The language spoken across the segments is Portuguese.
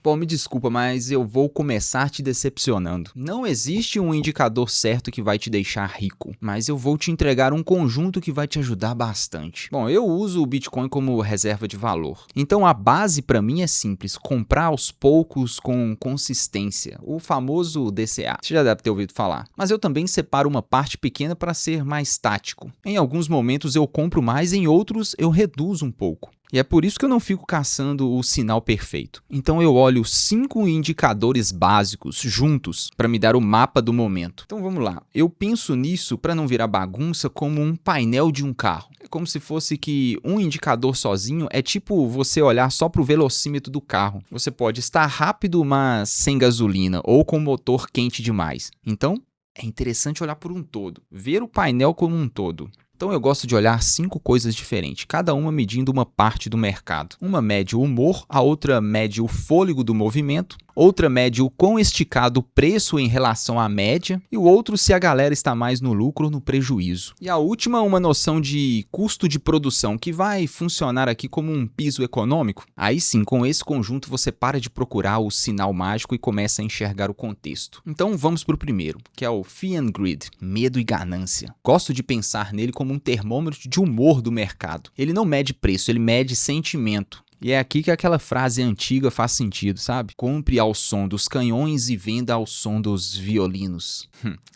Bom, me desculpa, mas eu vou começar te decepcionando. Não existe um indicador certo que vai te deixar rico, mas eu vou te entregar um conjunto que vai te ajudar bastante. Bom, eu uso o Bitcoin como reserva de valor. Então a base para mim é simples, comprar aos poucos com consistência, o famoso DCA. Você já deve ter ouvido falar. Mas eu também separo uma parte pequena para ser mais tático. Em alguns momentos eu compro mais, em outros eu reduzo um pouco. E é por isso que eu não fico caçando o sinal perfeito. Então eu olho 5 indicadores básicos juntos para me dar o mapa do momento. Então vamos lá. Eu penso nisso, para não virar bagunça, como um painel de um carro. É como se fosse que um indicador sozinho é tipo você olhar só para o velocímetro do carro. Você pode estar rápido, mas sem gasolina, ou com o motor quente demais. Então é interessante olhar por um todo, ver o painel como um todo. Então eu gosto de olhar 5 coisas diferentes, cada uma medindo uma parte do mercado. Uma mede o humor, a outra mede o fôlego do movimento, outra mede o quão esticado o preço em relação à média, e o outro se a galera está mais no lucro ou no prejuízo. E a última, uma noção de custo de produção, que vai funcionar aqui como um piso econômico. Aí sim, com esse conjunto você para de procurar o sinal mágico e começa a enxergar o contexto. Então vamos para o primeiro, que é o Fear and Greed, medo e ganância. Gosto de pensar nele como um termômetro de humor do mercado. Ele não mede preço, ele mede sentimento. E é aqui que aquela frase antiga faz sentido, sabe? Compre ao som dos canhões e venda ao som dos violinos.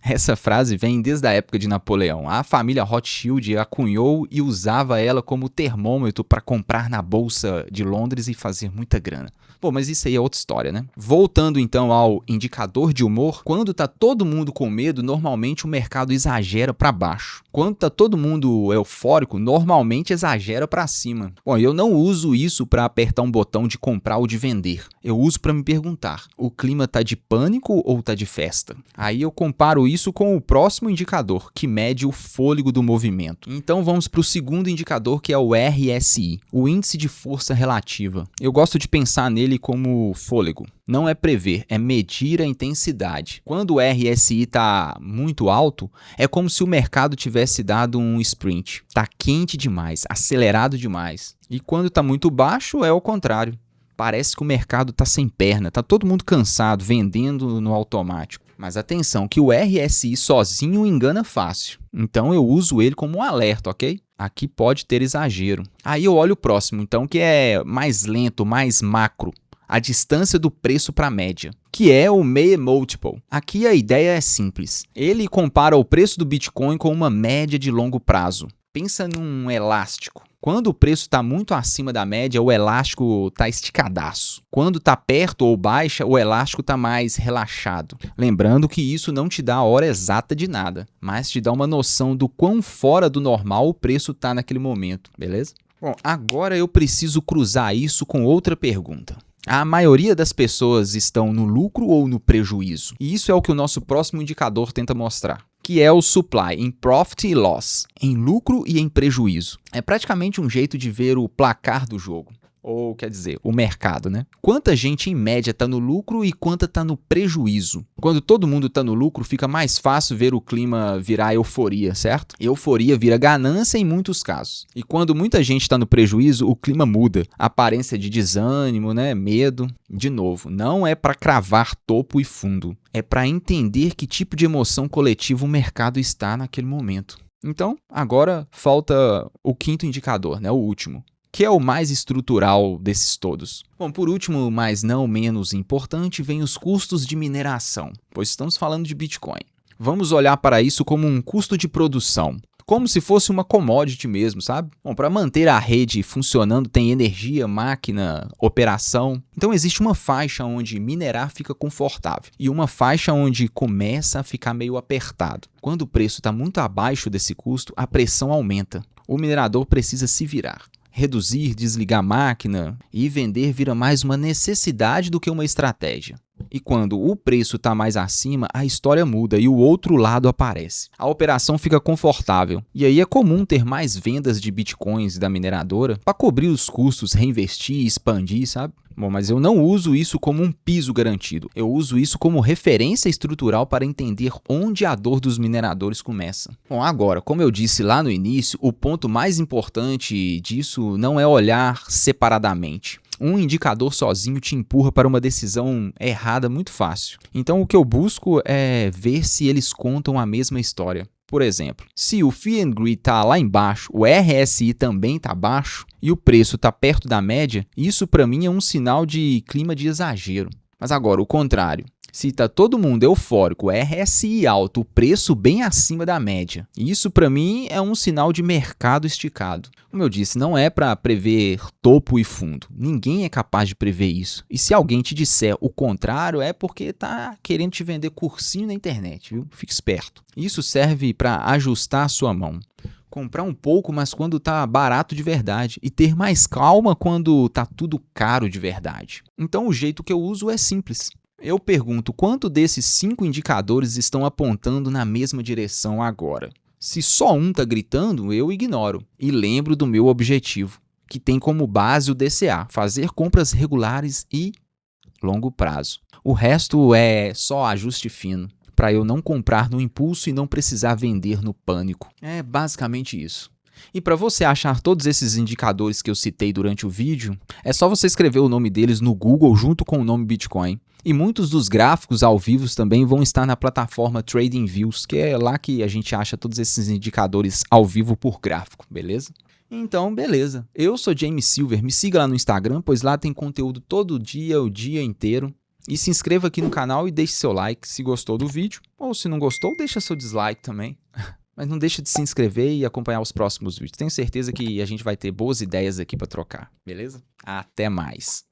Essa frase vem desde a época de Napoleão. A família Rothschild a cunhou e usava ela como termômetro para comprar na Bolsa de Londres e fazer muita grana. Bom, mas isso aí é outra história, né? Voltando então ao indicador de humor, quando tá todo mundo com medo, normalmente o mercado exagera para baixo. Quando tá todo mundo eufórico, normalmente exagera para cima. Bom, eu não uso isso para apertar um botão de comprar ou de vender. Eu uso para me perguntar, o clima tá de pânico ou tá de festa? Aí eu comparo isso com o próximo indicador, que mede o fôlego do movimento. Então vamos para o segundo indicador, que é o RSI, o índice de força relativa. Eu gosto de pensar nele como fôlego. Não é prever, é medir a intensidade. Quando o RSI está muito alto, é como se o mercado tivesse dado um sprint. Está quente demais, acelerado demais. E quando está muito baixo, é o contrário. Parece que o mercado está sem perna, está todo mundo cansado, vendendo no automático. Mas atenção, que o RSI sozinho engana fácil. Então eu uso ele como um alerta, ok? Aqui pode ter exagero. Aí eu olho o próximo, então, que é mais lento, mais macro. A distância do preço para a média, que é o Meia Multiple. Aqui a ideia é simples. Ele compara o preço do Bitcoin com uma média de longo prazo. Pensa num elástico. Quando o preço está muito acima da média, o elástico está esticadaço. Quando está perto ou baixa, o elástico está mais relaxado. Lembrando que isso não te dá a hora exata de nada, mas te dá uma noção do quão fora do normal o preço está naquele momento, beleza? Bom, agora eu preciso cruzar isso com outra pergunta. A maioria das pessoas estão no lucro ou no prejuízo? E isso é o que o nosso próximo indicador tenta mostrar, que é o supply em profit e loss, em lucro e em prejuízo. É praticamente um jeito de ver o placar do jogo. Ou, quer dizer, o mercado, né? Quanta gente, em média, está no lucro e quanta está no prejuízo? Quando todo mundo está no lucro, fica mais fácil ver o clima virar euforia, certo? Euforia vira ganância em muitos casos. E quando muita gente está no prejuízo, o clima muda. Aparência de desânimo, né? Medo. De novo, não é para cravar topo e fundo. É para entender que tipo de emoção coletiva o mercado está naquele momento. Então, agora falta o quinto indicador, né? O último, que é o mais estrutural desses todos. Bom, por último, mas não menos importante, vem os custos de mineração, pois estamos falando de Bitcoin. Vamos olhar para isso como um custo de produção, como se fosse uma commodity mesmo, sabe? Bom, para manter a rede funcionando tem energia, máquina, operação. Então existe uma faixa onde minerar fica confortável e uma faixa onde começa a ficar meio apertado. Quando o preço está muito abaixo desse custo, a pressão aumenta. O minerador precisa se virar. Reduzir, desligar a máquina e vender vira mais uma necessidade do que uma estratégia. E quando o preço está mais acima, a história muda e o outro lado aparece. A operação fica confortável. E aí é comum ter mais vendas de bitcoins da mineradora para cobrir os custos, reinvestir, expandir, sabe? Bom, mas eu não uso isso como um piso garantido. Eu uso isso como referência estrutural para entender onde a dor dos mineradores começa. Bom, agora, como eu disse lá no início, o ponto mais importante disso não é olhar separadamente. Um indicador sozinho te empurra para uma decisão errada muito fácil. Então o que eu busco é ver se eles contam a mesma história. Por exemplo, se o Fear and Greed está lá embaixo, o RSI também está baixo e o preço está perto da média, isso para mim é um sinal de clima de exagero. Mas agora, o contrário. Se está todo mundo eufórico, RSI alto, o preço bem acima da média, isso para mim é um sinal de mercado esticado. Como eu disse, não é para prever topo e fundo. Ninguém é capaz de prever isso. E se alguém te disser o contrário, é porque está querendo te vender cursinho na internet, viu? Fique esperto. Isso serve para ajustar a sua mão. Comprar um pouco, mas quando tá barato de verdade. E ter mais calma quando tá tudo caro de verdade. Então o jeito que eu uso é simples. Eu pergunto quanto desses 5 indicadores estão apontando na mesma direção agora. Se só um está gritando, eu ignoro e lembro do meu objetivo, que tem como base o DCA, fazer compras regulares e longo prazo. O resto é só ajuste fino, para eu não comprar no impulso e não precisar vender no pânico. É basicamente isso. E para você achar todos esses indicadores que eu citei durante o vídeo, é só você escrever o nome deles no Google junto com o nome Bitcoin. E muitos dos gráficos ao vivo também vão estar na plataforma TradingViews, que é lá que a gente acha todos esses indicadores ao vivo por gráfico, beleza? Então, beleza. Eu sou James Silver, me siga lá no Instagram, pois lá tem conteúdo todo dia, o dia inteiro. E se inscreva aqui no canal e deixe seu like se gostou do vídeo, ou se não gostou, deixa seu dislike também. Mas não deixa de se inscrever e acompanhar os próximos vídeos. Tenho certeza que a gente vai ter boas ideias aqui para trocar, beleza? Até mais!